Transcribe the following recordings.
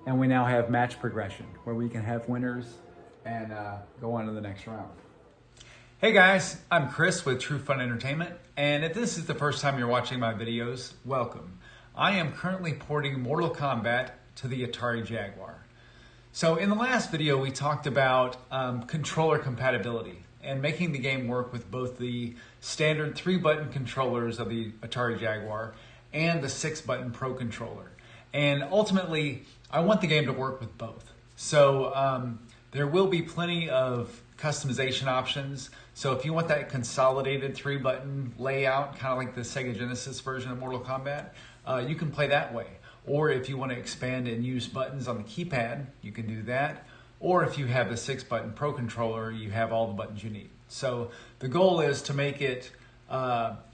And we now have match progression, where we can have winners and go on to the next round. Hey guys, I'm Chris with True Fun Entertainment, and if this is the first time you're watching my videos, welcome. I am currently porting Mortal Kombat to the Atari Jaguar. So in the last video, we talked about controller compatibility and making the game work with both the standard 3-button controllers of the Atari Jaguar and the 6-button Pro controller. And ultimately, I want the game to work with both. So there will be plenty of customization options. So if you want that consolidated 3-button layout, kind of like the Sega Genesis version of Mortal Kombat, you can play that way. Or if you want to expand and use buttons on the keypad, you can do that. Or if you have the 6-button Pro controller, you have all the buttons you need. So the goal is to make it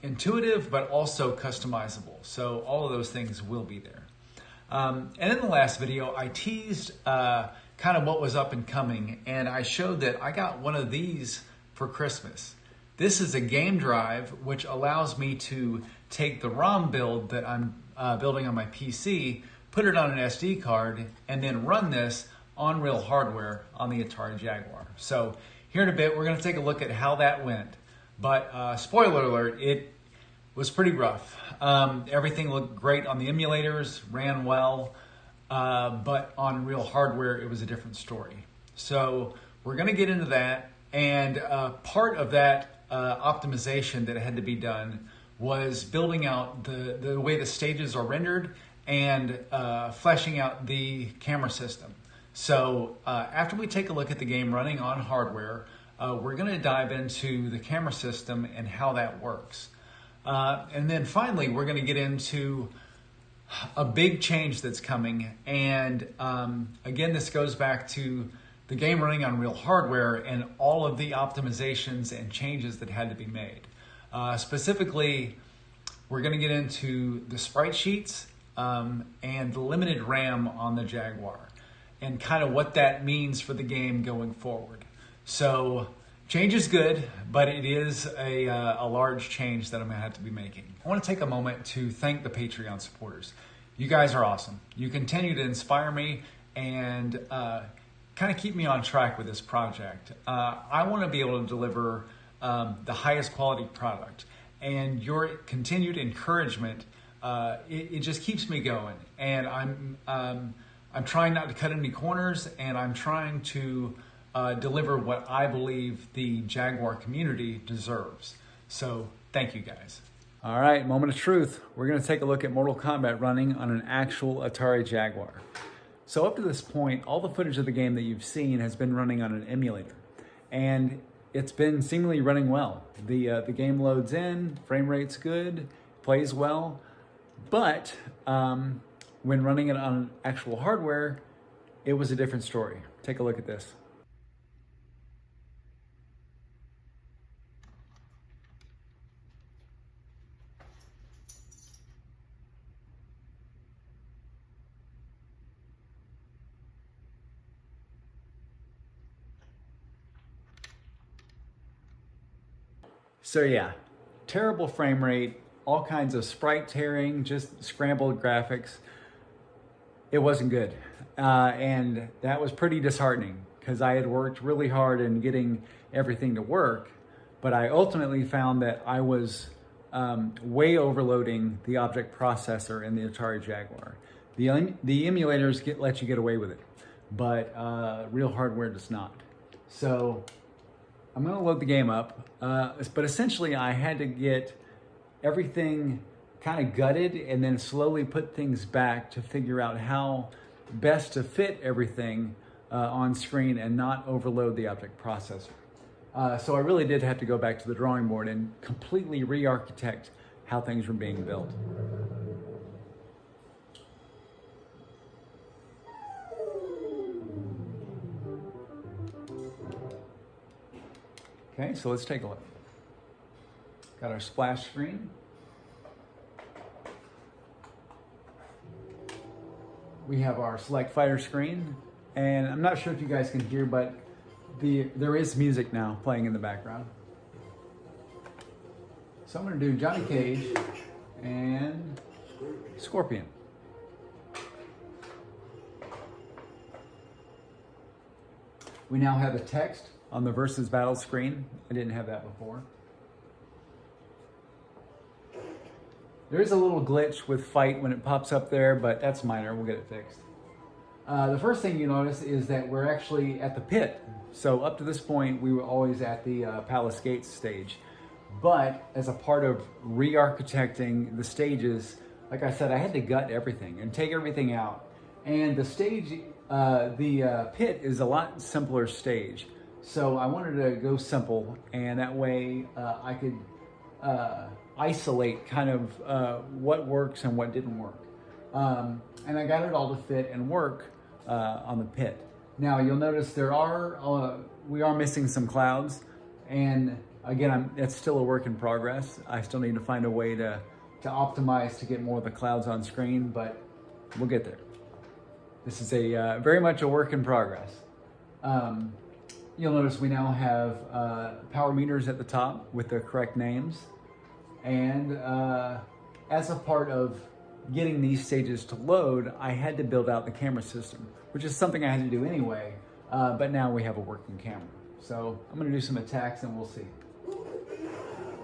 intuitive, but also customizable. So all of those things will be there. And in the last video, I teased kind of what was up and coming, and I showed that I got one of these for Christmas. This is a game drive, which allows me to take the ROM build that I'm building on my PC, put it on an SD card, and then run this on real hardware on the Atari Jaguar. So here in a bit, we're going to take a look at how that went. But spoiler alert, it was pretty rough. Everything looked great on the emulators, ran well, but on real hardware, it was a different story. So we're going to get into that, and part of that optimization that had to be done was building out the way the stages are rendered and fleshing out the camera system. So after we take a look at the game running on hardware, we're going to dive into the camera system and how that works. And then finally, we're going to get into a big change that's coming. And again, this goes back to the game running on real hardware and all of the optimizations and changes that had to be made. Specifically, we're going to get into the sprite sheets and the limited RAM on the Jaguar and kind of what that means for the game going forward. So change is good, but it is a large change that I'm going to have to be making. I want to take a moment to thank the Patreon supporters. You guys are awesome. You continue to inspire me and kind of keep me on track with this project. I want to be able to deliver the highest quality product, and your continued encouragement, it just keeps me going. And I'm trying not to cut any corners, and I'm trying to deliver what I believe the Jaguar community deserves. So thank you guys. All right, moment of truth. We're going to take a look at Mortal Kombat running on an actual Atari Jaguar. So up to this point, all the footage of the game that you've seen has been running on an emulator, and it's been seemingly running well. The game loads in, frame rate's good, plays well, but when running it on actual hardware, it was a different story. Take a look at this. So yeah, terrible frame rate, all kinds of sprite tearing, just scrambled graphics. It wasn't good. And that was pretty disheartening because I had worked really hard in getting everything to work, but I ultimately found that I was way overloading the object processor in the Atari Jaguar. The emulators let you get away with it, but real hardware does not. So I'm going to load the game up, but essentially I had to get everything kind of gutted and then slowly put things back to figure out how best to fit everything on screen and not overload the object processor. So I really did have to go back to the drawing board and completely re-architect how things were being built. Okay, so let's take a look. Got our splash screen. We have our select fighter screen, and I'm not sure if you guys can hear, but there is music now playing in the background. So I'm going to do Johnny Cage and Scorpion. We now have a text on the versus battle screen. I didn't have that before. There is a little glitch with fight when it pops up there, but that's minor. We'll get it fixed. The first thing you notice is that we're actually at the pit. So up to this point, we were always at the Palace Gates stage. But as a part of re-architecting the stages, like I said, I had to gut everything and take everything out. And the stage, the pit is a lot simpler stage. So I wanted to go simple, and that way I could isolate kind of what works and what didn't work. And I got it all to fit and work on the pit. Now you'll notice we are missing some clouds, and again, it's still a work in progress. I still need to find a way to optimize to get more of the clouds on screen, but we'll get there. This is a very much a work in progress. You'll notice we now have power meters at the top with the correct names. And as a part of getting these stages to load, I had to build out the camera system, which is something I had to do anyway, but now we have a working camera. So I'm gonna do some attacks and we'll see.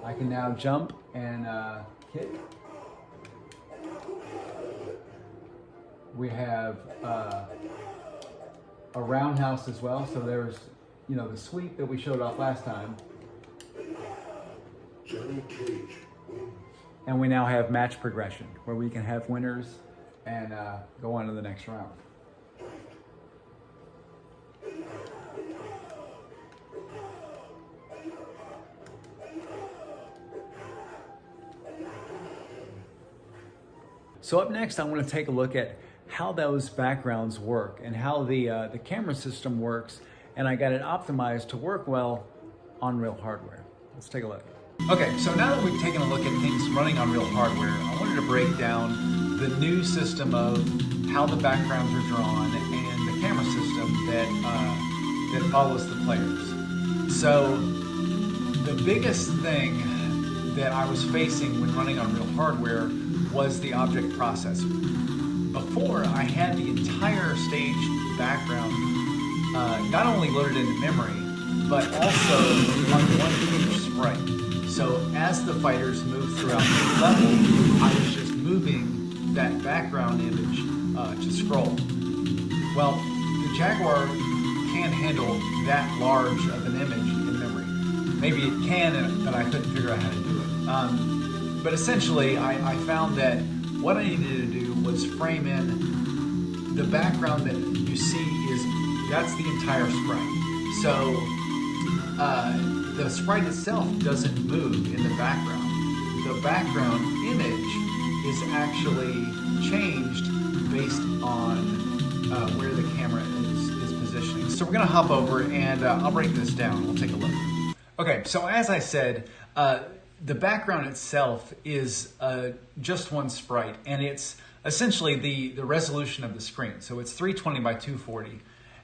I can now jump and kick. We have a roundhouse as well. So there's, the sweep that we showed off last time. And we now have match progression, where we can have winners and go on to the next round. So up next, I want to take a look at how those backgrounds work and how the camera system works, and I got it optimized to work well on real hardware. Let's take a look. Okay, so now that we've taken a look at things running on real hardware, I wanted to break down the new system of how the backgrounds are drawn and the camera system that follows the players. So the biggest thing that I was facing when running on real hardware was the object processor. Before, I had the entire stage background not only loaded into memory, but also on one huge sprite. So as the fighters move throughout the level, I was just moving that background image to scroll. Well, the Jaguar can't handle that large of an image in memory. Maybe it can, but I couldn't figure out how to do it. But essentially, I found that what I needed to do was frame in the background that you see that's the entire sprite. So the sprite itself doesn't move in the background. The background image is actually changed based on where the camera is positioning. So we're gonna hop over and I'll break this down. We'll take a look. Okay, so as I said, the background itself is just one sprite, and it's essentially the resolution of the screen. So it's 320 by 240.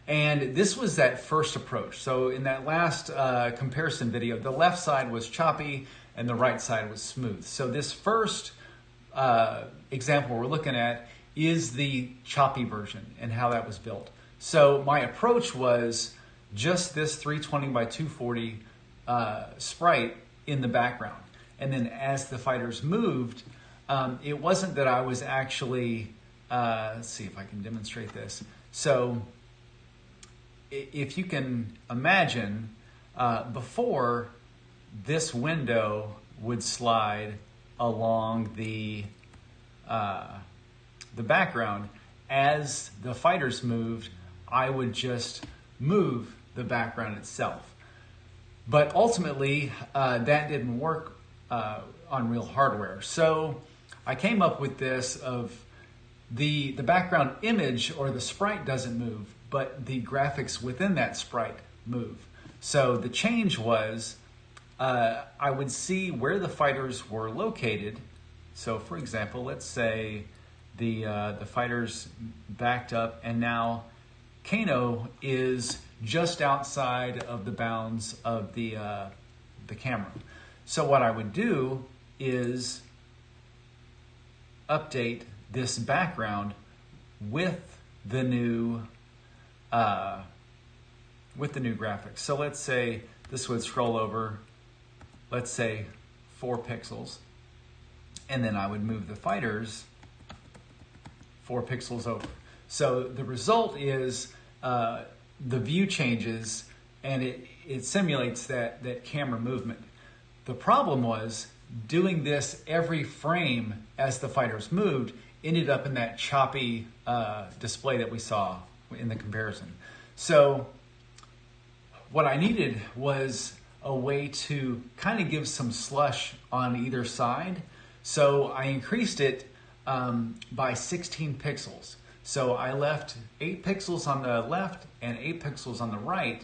And this was that first approach. So in that last comparison video, the left side was choppy and the right side was smooth. So this first example we're looking at is the choppy version and how that was built. So my approach was just this 320 by 240 sprite in the background. And then as the fighters moved, it wasn't that I was actually, let's see if I can demonstrate this. So if you can imagine, before this window would slide along the background, as the fighters moved, I would just move the background itself. But ultimately, that didn't work on real hardware. So I came up with this of the background image or the sprite doesn't move, but the graphics within that sprite move. So the change was I would see where the fighters were located. So for example, let's say the fighters backed up and now Kano is just outside of the bounds of the camera. So what I would do is update this background with the new with the new graphics. So let's say this would scroll over, let's say 4 pixels, and then I would move the fighters 4 pixels over. So the result is the view changes, and it simulates that camera movement. The problem was doing this every frame as the fighters moved ended up in that choppy display that we saw in the comparison. So what I needed was a way to kind of give some slush on either side. So I increased it by 16 pixels. So I left 8 pixels on the left and 8 pixels on the right.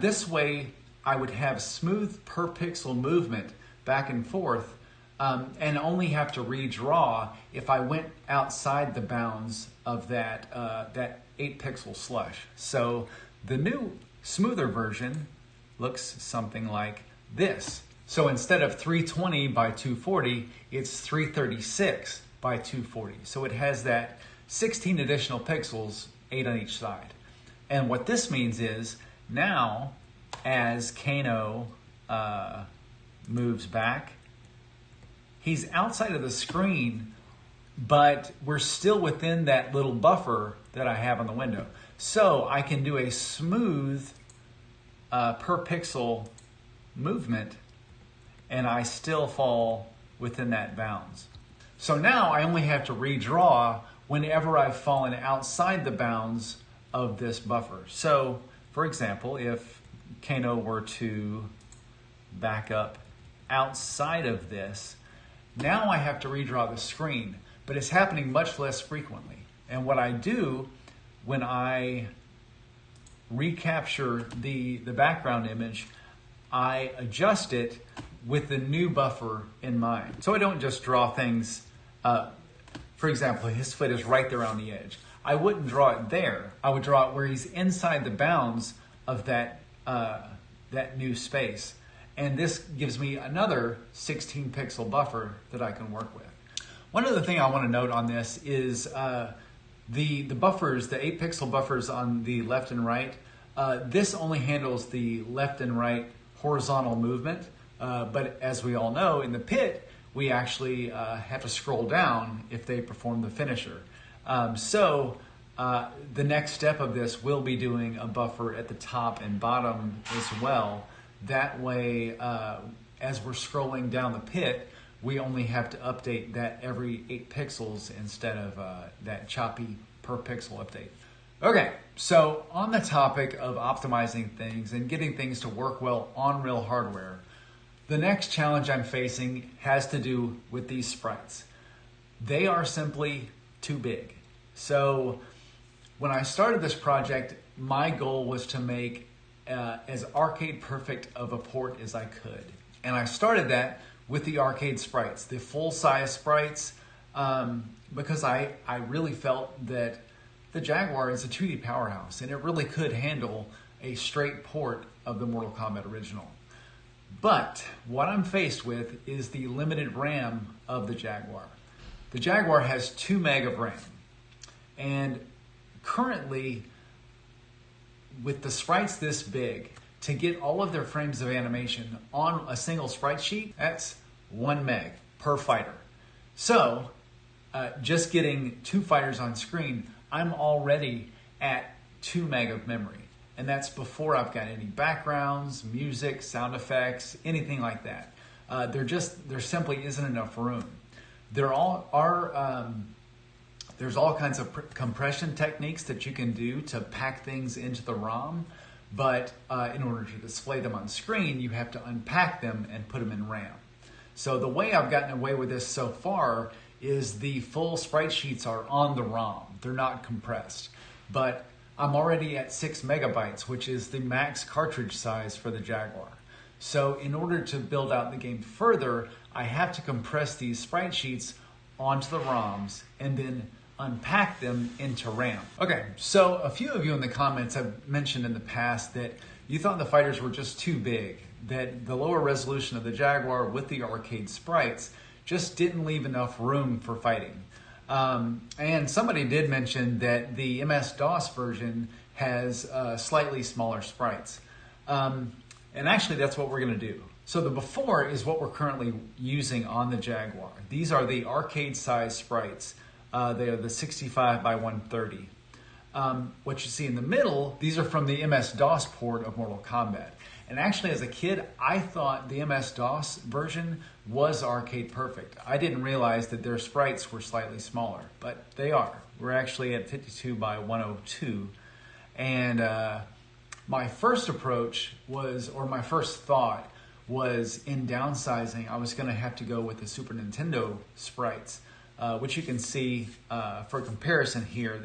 This way I would have smooth per pixel movement back and forth, and only have to redraw if I went outside the bounds of that 8 pixel slush. So the new smoother version looks something like this. So instead of 320 by 240, it's 336 by 240. So it has that 16 additional pixels, 8 on each side. And what this means is now as Kano moves back, he's outside of the screen, but we're still within that little buffer that I have on the window. So I can do a smooth per pixel movement, and I still fall within that bounds. So now I only have to redraw whenever I've fallen outside the bounds of this buffer. So for example, if Kano were to back up outside of this, now I have to redraw the screen, but it's happening much less frequently. And what I do when I recapture the background image, I adjust it with the new buffer in mind. So I don't just draw things, for example, his foot is right there on the edge. I wouldn't draw it there. I would draw it where he's inside the bounds of that new space. And this gives me another 16 pixel buffer that I can work with. One other thing I want to note on this is the buffers, the 8 pixel buffers on the left and right. This only handles the left and right horizontal movement. But as we all know, in the pit, we actually have to scroll down if they perform the finisher. So the next step of this will be doing a buffer at the top and bottom as well. That way, as we're scrolling down the pit, we only have to update that every 8 pixels instead of that choppy per pixel update. Okay, so on the topic of optimizing things and getting things to work well on real hardware, the next challenge I'm facing has to do with these sprites. They are simply too big. So when I started this project, my goal was to make as arcade perfect of a port as I could. And I started that with the arcade sprites, the full-size sprites, because I really felt that the Jaguar is a 2D powerhouse and it really could handle a straight port of the Mortal Kombat original. But what I'm faced with is the limited RAM of the Jaguar. The Jaguar has 2 meg of RAM. And currently, with the sprites this big, to get all of their frames of animation on a single sprite sheet, that's 1 meg per fighter. So, just getting 2 fighters on screen, I'm already at 2 meg of memory. And that's before I've got any backgrounds, music, sound effects, anything like that. There simply isn't enough room. There's all kinds of compression techniques that you can do to pack things into the ROM, but in order to display them on screen, you have to unpack them and put them in RAM. So the way I've gotten away with this so far is the full sprite sheets are on the ROM. They're not compressed. But I'm already at 6 megabytes, which is the max cartridge size for the Jaguar. So in order to build out the game further, I have to compress these sprite sheets onto the ROMs and then unpack them into RAM. Okay, so a few of you in the comments have mentioned in the past that you thought the fighters were just too big, that the lower resolution of the Jaguar with the arcade sprites just didn't leave enough room for fighting. And somebody did mention that the MS-DOS version has slightly smaller sprites. And actually that's what we're gonna do. So the before is what we're currently using on the Jaguar. These are the arcade size sprites. They are the 65 by 130. What you see in the middle, these are from the MS-DOS port of Mortal Kombat. And actually as a kid, I thought the MS-DOS version was arcade perfect. I didn't realize that their sprites were slightly smaller, but they are. We're actually at 52 by 102. And my first approach was, or my first thought was, in downsizing, I was gonna have to go with the Super Nintendo sprites, which you can see for comparison here.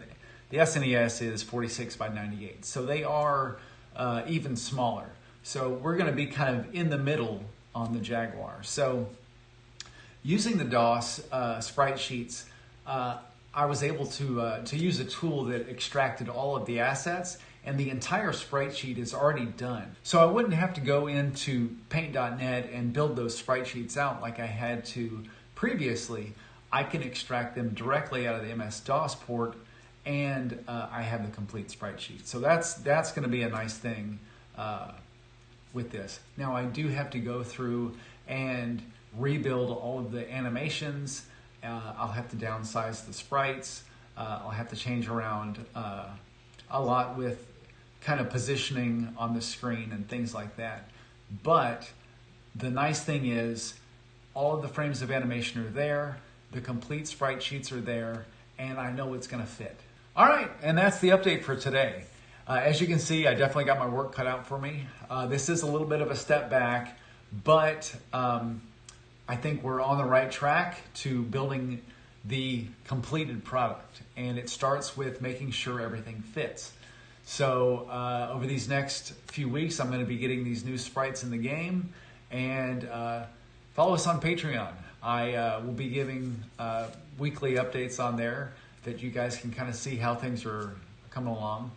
The SNES is 46 by 98, so they are even smaller. So we're gonna be kind of in the middle on the Jaguar. So using the DOS sprite sheets, I was able to use a tool that extracted all of the assets, and the entire sprite sheet is already done. So I wouldn't have to go into paint.net and build those sprite sheets out like I had to previously. I can extract them directly out of the MS-DOS port, and I have the complete sprite sheet. So that's going to be a nice thing with this. Now I do have to go through and rebuild all of the animations. I'll have to downsize the sprites. I'll have to change around a lot with kind of positioning on the screen and things like that. But the nice thing is all of the frames of animation are there, the complete sprite sheets are there, and I know it's gonna fit. All right, and that's the update for today. As you can see, I definitely got my work cut out for me. This is a little bit of a step back, but I think we're on the right track to building the completed product. And it starts with making sure everything fits. So over these next few weeks, I'm gonna be getting these new sprites in the game, and follow us on Patreon. I will be giving weekly updates on there that you guys can kind of see how things are coming along.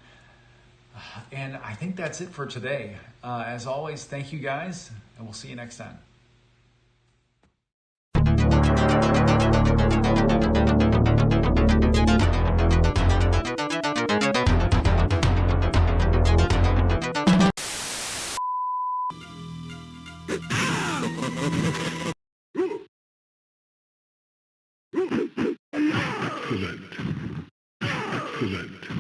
And I think that's it for today. As always, thank you guys, and we'll see you next time. Excellent. Excellent.